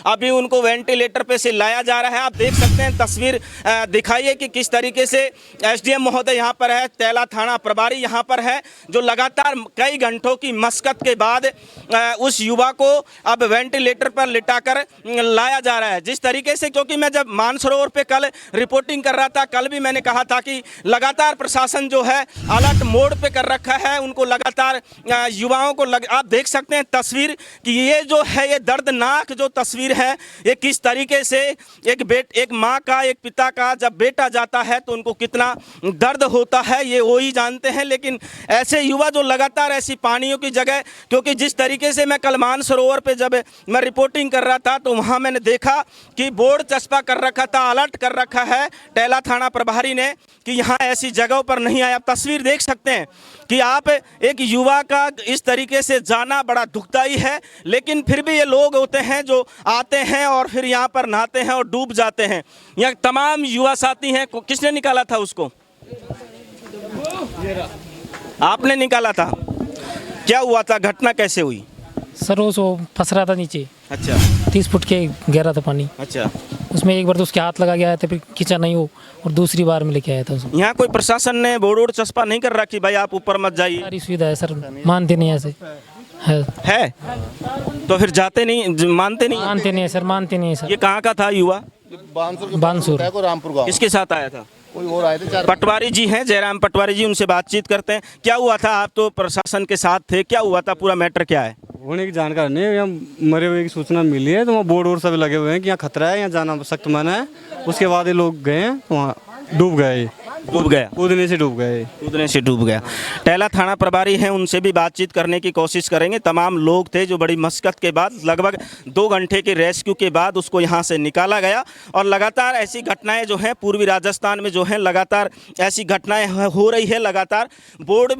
अभी उनको वेंटिलेटर पे से लाया जा रहा है। आप देख सकते हैं, तस्वीर दिखाइए कि किस तरीके से एसडीएम महोदय यहाँ पर है, टैला थाना प्रभारी यहाँ पर है, जो लगातार कई घंटों की मशक्कत के बाद उस युवा को अब वेंटिलेटर पर लिटाकर लाया जा रहा है। जिस तरीके से, क्योंकि मैं जब मानसरोवर पे कल रिपोर्टिंग कर रहा था, कल भी मैंने कहा था कि लगातार प्रशासन जो है अलर्ट मोड पे कर रखा है, उनको लगातार युवाओं को आप देख सकते हैं तस्वीर कि ये जो है, ये दर्दनाक जो तस्वीर है, ये किस तरीके से एक माँ का, एक पिता का जब बेटा जाता है तो उनको कितना दर्द होता है, ये वो ही जानते हैं। लेकिन ऐसे युवा जो लगातार ऐसी पानियों की जगह, क्योंकि जिस तरीके से मैं कल मानसरोवर पे जब मैं रिपोर्टिंग कर रहा था तो वहाँ मैंने देखा कि बोर्ड चस्पा कर रखा था, अलर्ट कर रखा है टैला थाना प्रभारी ने कि यहाँ ऐसी जगहों पर नहीं आए। आप तस्वीर देख सकते हैं कि आप एक युवा का इस तरीके से जाना बड़ा दुखदाई है, लेकिन फिर भी ये लोग होते हैं जो आते हैं और फिर यहाँ पर नहाते हैं और डूब जाते हैं। यहाँ तमाम युवा साथी हैं। किसने निकाला था उसको? आपने निकाला था। क्या हुआ था, घटना कैसे हुई? सर वो फंस रहा था नीचे। अच्छा। 30 फुट के गहरा था पानी। अच्छा। उसमें एक बार तो उसके हाथ लगा गया था, फिर खींचा नहीं वो, और दूसरी बार में लेके आया था उसको। यहाँ कोई प्रशासन ने बोर्ड चस्पा नहीं कर रहा कि भाई आप ऊपर मत जाइए? सारी सुविधा है सर, मानते नहीं ऐसे है। तो फिर जाते नहीं, मानते नहीं? मानते नहीं है सर, मानते नहीं है सर। ये कहाँ का था युवा? बानसूर रामपुर गाँव। किसके साथ आया था? कोई और आए थे। पटवारी जी हैं, जयराम पटवारी जी, उनसे बातचीत करते हैं। क्या हुआ था? आप तो प्रशासन के साथ थे, क्या हुआ था, पूरा मैटर क्या है? होने की जानकारी नहीं है, यहाँ मरे हुए की सूचना मिली है तो वहाँ बोर्ड वोर्ड सब लगे हुए हैं कि यहाँ खतरा है, यहाँ जाना सख्त मना है। उसके बाद ये लोग गए हैं तो वहाँ डूब गए। डूब गया? कूदने से डूब गए। कूदने से डूब गया। टैला थाना प्रभारी हैं, उनसे भी बातचीत करने की कोशिश करेंगे। तमाम लोग थे जो बड़ी मशक्कत के बाद, लगभग 2 घंटे के रेस्क्यू के बाद उसको यहाँ से निकाला गया। और लगातार ऐसी घटनाएं जो हैं पूर्वी राजस्थान में जो हैं, लगातार ऐसी घटनाएं हो रही है। लगातार बोर्ड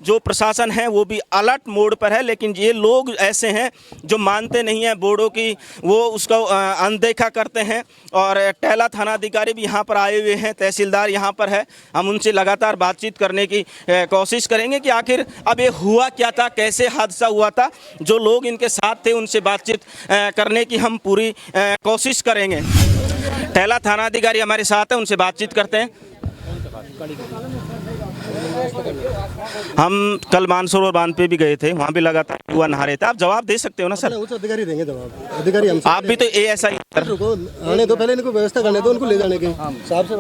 जो प्रशासन है वो भी अलर्ट मोड पर है, लेकिन ये लोग ऐसे हैं जो मानते नहीं हैं बोर्डों की, वो उसको अनदेखा करते हैं। और टैला थानाधिकारी भी यहाँ पर आए हुए हैं, तहसीलदार यहाँ पर है। हम उनसे लगातार बातचीत करने की कोशिश करेंगे कि आखिर अब ये हुआ क्या था, कैसे हादसा हुआ था। जो लोग इनके साथ थे उनसे बातचीत करने की हम पूरी कोशिश करेंगे। टैला थानाधिकारी हमारे साथ है, उनसे बातचीत करते हैं। हम कल मानसरोवर बांध पे भी गए थे, वहाँ भी लगातार युवा नहा रहे थे। आप जवाब दे सकते हो ना सर? उच्च अधिकारी देंगे जवाब। अधिकारी हमसे। आप भी तो एएसआई आने दो, पहले इनको व्यवस्था करने दो, उनको ले जाने के।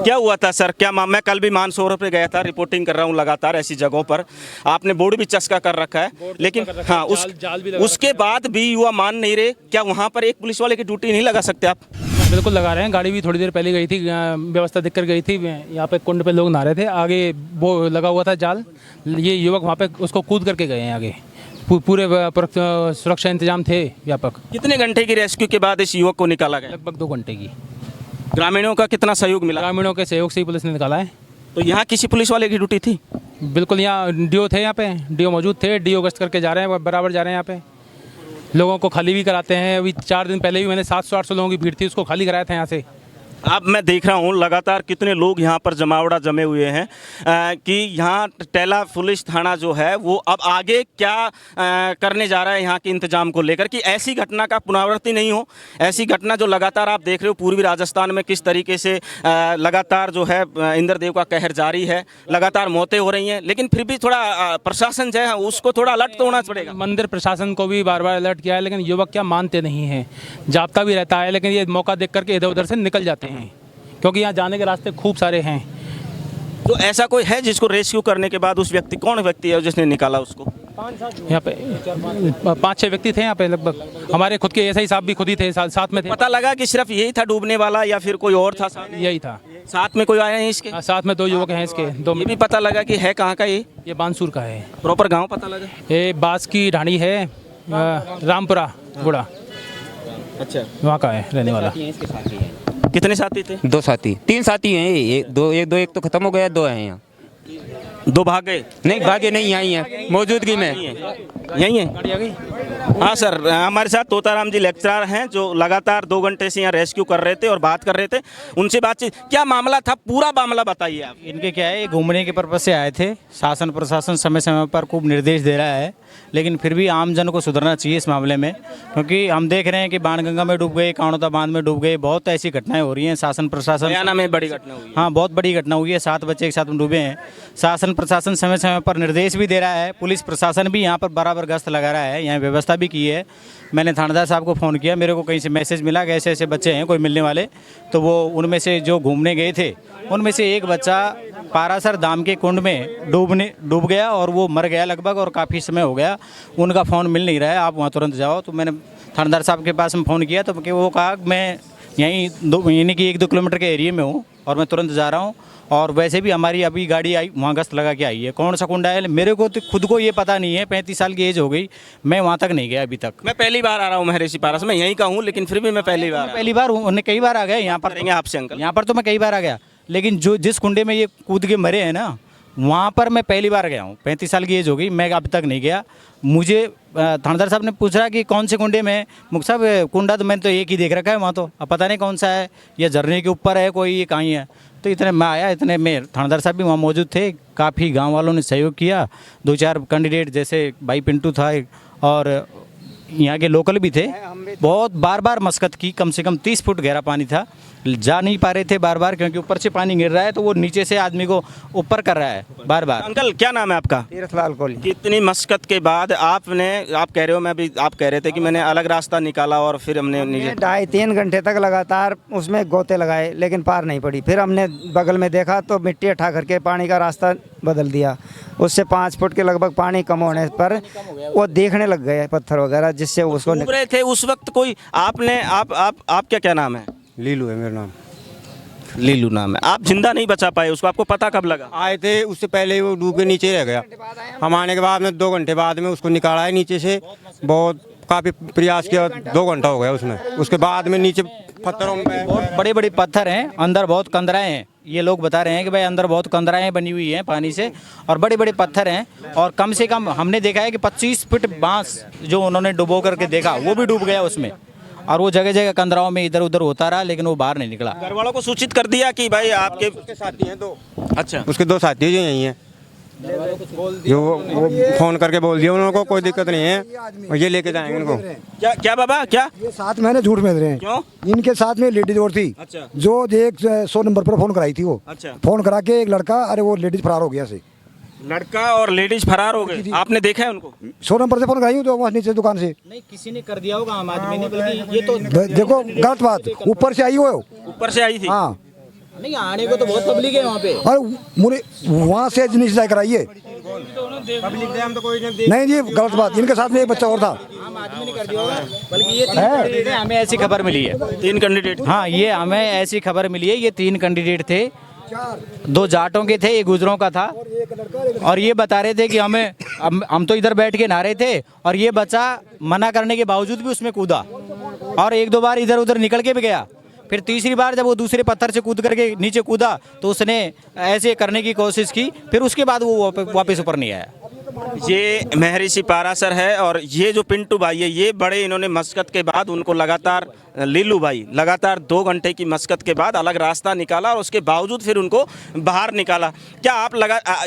क्या हुआ था सर? क्या मैं कल भी मानसरोवर पे गया था, रिपोर्टिंग कर रहा हूँ लगातार ऐसी जगहों पर। आपने बोर्ड भी चस्का कर रखा है, लेकिन हाँ उसके बाद भी युवा मान नहीं रहे। क्या वहाँ पर एक पुलिस वाले की ड्यूटी नहीं लगा सकते आप? बिल्कुल लगा रहे हैं। गाड़ी भी थोड़ी देर पहले गई थी, व्यवस्था देख कर गई थी। यहाँ पे कुंड पे लोग नहा रहे थे, आगे वो लगा हुआ था जाल। ये युवक वहाँ पे उसको कूद करके गए हैं आगे। पूरे सुरक्षा इंतजाम थे व्यापक। कितने घंटे की रेस्क्यू के बाद इस युवक को निकाला गया? लगभग 2 घंटे की। ग्रामीणों का कितना सहयोग मिला? ग्रामीणों के सहयोग से ही पुलिस ने निकाला है। तो यहाँ किसी पुलिस वाले की ड्यूटी थी? बिल्कुल, यहाँ डीओ थे, यहाँ पे डीओ मौजूद थे। डीओ गश्त करके जा रहे हैं, बराबर जा रहे हैं। यहाँ पे लोगों को खाली भी कराते हैं। अभी 4 दिन पहले भी मैंने 700-800 लोगों की भीड़ थी, उसको खाली कराया था यहाँ से। अब मैं देख रहा हूँ लगातार कितने लोग यहाँ पर जमे हुए हैं कि यहाँ टैला पुलिस थाना जो है वो अब आगे क्या करने जा रहा है यहाँ के इंतजाम को लेकर, कि ऐसी घटना का पुनरावृत्ति नहीं हो। ऐसी घटना जो लगातार आप देख रहे हो पूर्वी राजस्थान में किस तरीके से लगातार जो है इंद्रदेव का कहर जारी है, लगातार मौतें हो रही हैं। लेकिन फिर भी थोड़ा प्रशासन जो है उसको थोड़ा अलर्ट तो होना पड़ेगा। मंदिर प्रशासन को भी बार बार अलर्ट किया है, लेकिन युवक क्या मानते नहीं हैं। जाब्ता भी रहता है, लेकिन ये मौका देख करके इधर उधर से निकल जाते हैं, क्योंकि यहाँ जाने के रास्ते खूब सारे हैं। तो ऐसा कोई है जिसको रेस्क्यू करने के बाद उस व्यक्ति, कौन व्यक्ति है जिसने निकाला उसको? यहाँ पे 5-6 व्यक्ति थे यहाँ पे लगभग। हमारे खुद के एसआई साहब भी खुद ही थे, साथ में थे। पता लगा कि सिर्फ यही था डूबने वाला या फिर कोई और था? यही था। साथ में कोई आया है इसके? साथ में 2 युवक हैं इसके। 2 ये भी पता लगा कि है कहाँ का? ये बानसूर का है। प्रॉपर गाँव पता लगा? ये बास की ढाणी है, रामपुरा गुड़ा। अच्छा, वहाँ का है रहने वाला। कितने साथी थे? 2 साथी, 3 साथी हैं। एक तो खत्म हो गया, 2 हैं यहाँ। 2 भागे? नहीं भागे नहीं, यहाँ ही है मौजूदगी में। यही है? हाँ सर, हमारे साथ तोताराम जी लेक्चरर हैं जो लगातार 2 घंटे से यहाँ रेस्क्यू कर रहे थे और बात कर रहे थे। उनसे बातचीत, क्या मामला था, पूरा मामला बताइए आप। इनके क्या है, घूमने के पर्पज से आए थे। शासन प्रशासन समय समय पर खूब निर्देश दे रहा है लेकिन फिर भी आम जन को सुधरना चाहिए इस मामले में, क्योंकि हम देख रहे हैं कि बाणगंगा में डूब गए, काणोता बांध में डूब गए, बहुत ऐसी घटनाएं हो रही हैं। शासन प्रशासन, हरियाणा में बड़ी घटना हुई है। हाँ बहुत बड़ी घटना हुई है, 7 बच्चे एक साथ में डूबे हैं। शासन प्रशासन समय समय पर निर्देश भी दे रहा है, पुलिस प्रशासन भी यहाँ पर बराबर गश्त लगा रहा है, यहाँ व्यवस्था भी की है। मैंने थानेदार साहब को फ़ोन किया, मेरे को कहीं से मैसेज मिला कि ऐसे ऐसे बच्चे हैं कोई मिलने वाले, तो वो उनमें से जो घूमने गए थे उनमें से एक बच्चा पारासर धाम के कुंड में डूब गया और वो मर गया लगभग, और काफ़ी समय हो गया, उनका फ़ोन मिल नहीं रहा है, आप वहाँ तुरंत जाओ। तो मैंने थानेदार साहब के पास में फ़ोन किया तो वो कहा मैं यहीं यानी कि 1-2 किलोमीटर के एरिया में हूँ और मैं तुरंत जा रहा हूँ। और वैसे भी हमारी अभी गाड़ी आई, वहाँ गश्त लगा के आई है। कौन सा कुंड है मेरे को तो खुद को ये पता नहीं है, 35 साल की एज हो गई, मैं वहाँ तक नहीं गया अभी तक। मैं पहली बार आ रहा हूँ महर्षि पारस, मैं यहीं का हूँ, लेकिन फिर भी मैं पहली बार उन्हें कई बार आ गए यहाँ पर, करेंगे आपसे अंकल। यहाँ पर तो मैं कई बार आ गया, लेकिन जो जिस कुंडे में ये कूद के मरे हैं ना, वहाँ पर मैं पहली बार गया हूँ। 35 साल की एज हो गई, मैं अब तक नहीं गया। मुझे थानेदार साहब ने पूछा कि कौन से कुंडे में, मुख साहब कुंडा तो मैंने तो एक ही देख रखा है वहाँ, तो अब पता नहीं कौन सा है, या झरने के ऊपर है कोई, ये कहाँ है। तो इतने मैं आया, इतने में थानेदार साहब भी वहाँ मौजूद थे, काफ़ी गांव वालों ने सहयोग किया। 2-4 कैंडिडेट जैसे भाई पिंटू था और यहाँ के लोकल भी थे, बहुत बार मशक्कत की। कम से कम 30 फुट गहरा पानी था, जा नहीं पा रहे थे बार, क्योंकि ऊपर से पानी गिर रहा है तो वो नीचे से आदमी को ऊपर कर रहा है बार। अंकल क्या नाम है आपका? तीर्थलाल कोहली। कितनी मशक्कत के बाद आप कह रहे हो, मैं भी आप कह रहे थे कि मैंने अलग रास्ता निकाला और फिर हमने 2.5-3 घंटे तक लगातार उसमें गोते लगाए, लेकिन पार नहीं पड़ी। फिर हमने बगल में देखा तो मिट्टी उठा करके पानी का रास्ता बदल दिया। उससे 5 फुट के लगभग पानी कम होने पर वो देखने लग गए पत्थर वगैरह, जिससे उसको डूब रहे थे उस वक्त कोई। आपने आप क्या नाम है? लीलू है मेरा नाम। लीलू नाम है। आप जिंदा नहीं बचा पाए उसको, आपको पता कब लगा? आए थे, उससे पहले ही वो डूब के नीचे रह गया। हम आने के बाद में 2 घंटे बाद में उसको निकाला है नीचे से, बहुत काफ़ी प्रयास किया, 2 घंटा हो गया उसमें। उसके बाद में नीचे पत्थरों में बहुत बड़े पत्थर हैं, अंदर बहुत कंदराएं हैं। ये लोग बता रहे हैं कि भाई अंदर बहुत कंदराएं बनी हुई हैं पानी से, और बड़े पत्थर हैं। और कम से कम हमने देखा है कि 25 फीट बांस जो उन्होंने डुबो करके देखा, वो भी डूब गया उसमें, और वो जगह जगह कंदराओं में इधर उधर होता रहा, लेकिन वो बाहर नहीं निकला। घर वालों को सूचित कर दिया कि भाई आपके उसके साथी हैं 2। अच्छा, उसके 2 साथी हैं जो यहीं हैं, जो वो फ़ोन करके बोल दिया उन्होंने को कोई दिक्कत नहीं है, और ये लेके जाएंगे इनको। क्या बाबा क्या? ये साथ में झूठ मिल रहे हैं। क्यों? इनके साथ में लेडीज और थी। अच्छा। जो एक 100 नंबर पर फोन कराई थी वो। अच्छा। फोन करा के एक लड़का, अरे वो लेडीज फरार हो गया से। लड़का और लेडीज फरार हो गए, आपने देखा है उनको? 100 नंबर से फोन कराई हूँ तो वहाँ नीचे दुकान से। नहीं, किसी ने कर दिया होगा, आम आदमी ने, बल्कि ये तो देखो गलत बात, ऊपर से आई हो। ऊपर से आई थी। हाँ, नहीं, आने को तो बहुत पब्लिक है वहाँ पे। और मुझे वहाँ से नीचे जाए कराइए। नहीं जी, गलत बात। इनके साथ में एक बच्चा और था। आम आदमी ने कर दिया होगा, बल्कि ये 3 कैंडिडेट हैं, हमें ऐसी खबर मिली है। 3 कैंडिडेट। हाँ, ये हमें ऐसी खबर मिली है, ये 3 कैंडिडेट थे, 2 जाटों के थे, एक गुजरों का था। और ये बता रहे थे कि हम तो इधर बैठ के नहा रहे थे, और ये बच्चा मना करने के बावजूद भी उसमें कूदा, और 1-2 बार इधर उधर निकल के भी गया। फिर तीसरी बार जब वो दूसरे पत्थर से कूद करके नीचे कूदा तो उसने ऐसे करने की कोशिश की, फिर उसके बाद वो वापस ऊपर नहीं आया। ये महर्षि पारासर है, और ये जो पिंटू भाई है, ये बड़े इन्होंने मशक्कत के बाद उनको लगातार, लीलू भाई लगातार 2 घंटे की मशक्कत के बाद अलग रास्ता निकाला, और उसके बावजूद फिर उनको बाहर निकाला। क्या आप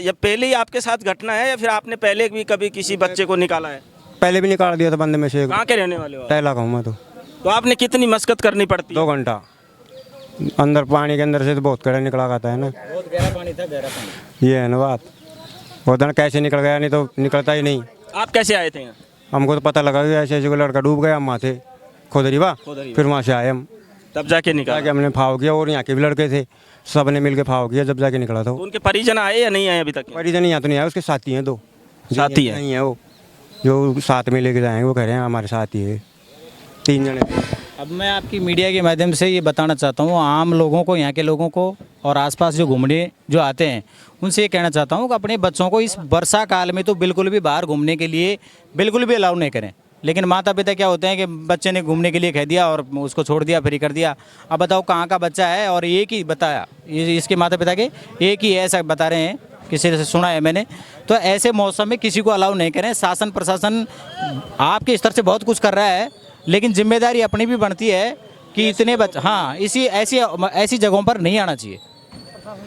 ये पहले ही आपके साथ घटना है, या फिर आपने पहले भी कभी किसी बच्चे को निकाला है? पहले भी निकाल दिया था बंदे में से। कहाँ के रहने वाले हो? टहला का हूँ मैं तो आपने कितनी मशक्कत करनी पड़ती? 2 घंटा अंदर पानी के अंदर से तो बहुत कड़ा निकला आता है ना। बहुत गहरा पानी था, गहरा पानी। ये है ना बात, वो दिन कैसे निकल गया, नहीं तो निकलता ही नहीं। आप कैसे आए थे यहाँ? हमको तो पता लगा कि ऐसे ऐसे कोई लड़का डूब गया, हम वहाँ थे खोदरीवा, फिर वहाँ से आए हम, तब जाके निकाला? जाके हमने फाव किया, और यहाँ के भी लड़के थे, सब ने मिल के फाव किया, जब जाके निकला था। तो उनके परिजन आए या नहीं आए अभी तक? परिजन यहाँ तो नहीं आया, उसके साथी हैं 2 साथी हैं? नहीं है, वो जो साथ में लेके जाएंगे वो कह रहे हैं हमारे साथ ही है, 3 जने थे। अब मैं आपकी मीडिया के माध्यम से ये बताना चाहता हूँ आम लोगों को, यहाँ के लोगों को, और आसपास जो घूमने जो आते हैं, उनसे ये कहना चाहता हूँ कि अपने बच्चों को इस वर्षा काल में तो बिल्कुल भी बाहर घूमने के लिए बिल्कुल भी अलाउ नहीं करें। लेकिन माता पिता क्या होते हैं कि बच्चे ने घूमने के लिए कह दिया और उसको छोड़ दिया, फ्री कर दिया। अब बताओ कहाँ का बच्चा है, और एक ही बताया, इसके माता पिता के एक ही ऐसा बता रहे हैं, किसी से सुना है मैंने। तो ऐसे मौसम में किसी को अलाउ नहीं करें। शासन प्रशासन आपके स्तर से बहुत कुछ कर रहा है, लेकिन जिम्मेदारी अपनी भी बनती है कि इतने हाँ, ऐसी जगहों पर नहीं आना चाहिए।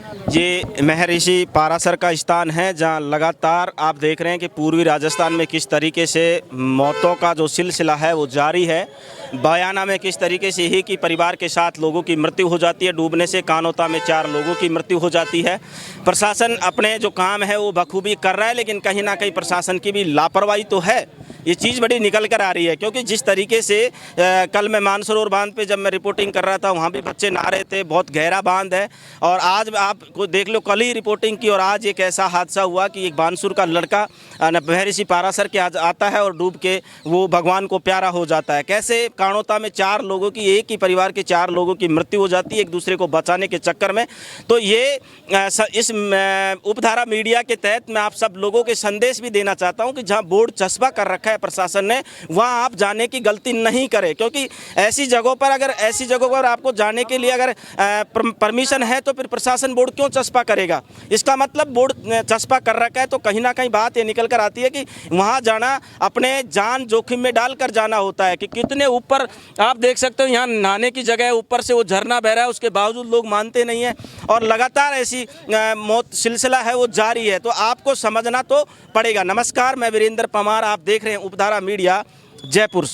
ये महर्षि पारासर का स्थान है जहां लगातार आप देख रहे हैं कि पूर्वी राजस्थान में किस तरीके से मौतों का जो सिलसिला है वो जारी है। बयाना में किस तरीके से ही कि परिवार के साथ लोगों की मृत्यु हो जाती है, डूबने से कानोता में 4 लोगों की मृत्यु हो जाती है। प्रशासन अपने जो काम है वो बखूबी कर रहा है, लेकिन कहीं ना कहीं प्रशासन की भी लापरवाही तो है। ये चीज़ बड़ी निकल कर आ रही है, क्योंकि जिस तरीके से कल मैं मानसरोवर बांध पे जब मैं रिपोर्टिंग कर रहा था वहाँ भी बच्चे नहा रहे थे, बहुत गहरा बांध है। और आज आप को देख लो, कल ही रिपोर्टिंग की और आज एक ऐसा हादसा हुआ कि एक बानसूर का लड़का महर्षि पारासर के आता है और डूब के वो भगवान को प्यारा हो जाता है। कैसे काणोता में 4 लोगों की, एक ही परिवार के 4 लोगों की मृत्यु हो जाती है एक दूसरे को बचाने के चक्कर में। तो ये इस उपधारा मीडिया के तहत मैं आप सब लोगों के संदेश भी देना चाहता हूँ कि जहाँ बोर्ड चस्पा कर रखा है प्रशासन ने, वहाँ आप जाने की गलती नहीं करें, क्योंकि ऐसी जगहों पर आपको जाने के लिए अगर परमिशन है तो फिर प्रशासन बोर्ड क्यों चस्पा करेगा। इसका मतलब बोर्ड चस्पा कर रखा है तो कहीं ना कहीं बात ये निकल कर आती है कि वहाँ जाना अपने जान जोखिम में डालकर जाना होता है। कि कितने ऊपर आप देख सकते हो, यहाँ नहाने की जगह है, ऊपर से वो झरना बह रहा है, उसके बावजूद लोग मानते नहीं हैं और लगातार ऐसी मौत सिलसिला है वो जारी है। तो आपको समझना तो पड़ेगा। नमस्कार, मैं वीरेंद्र परमार, आप देख रहे हैं उपधारा मीडिया, जयपुर।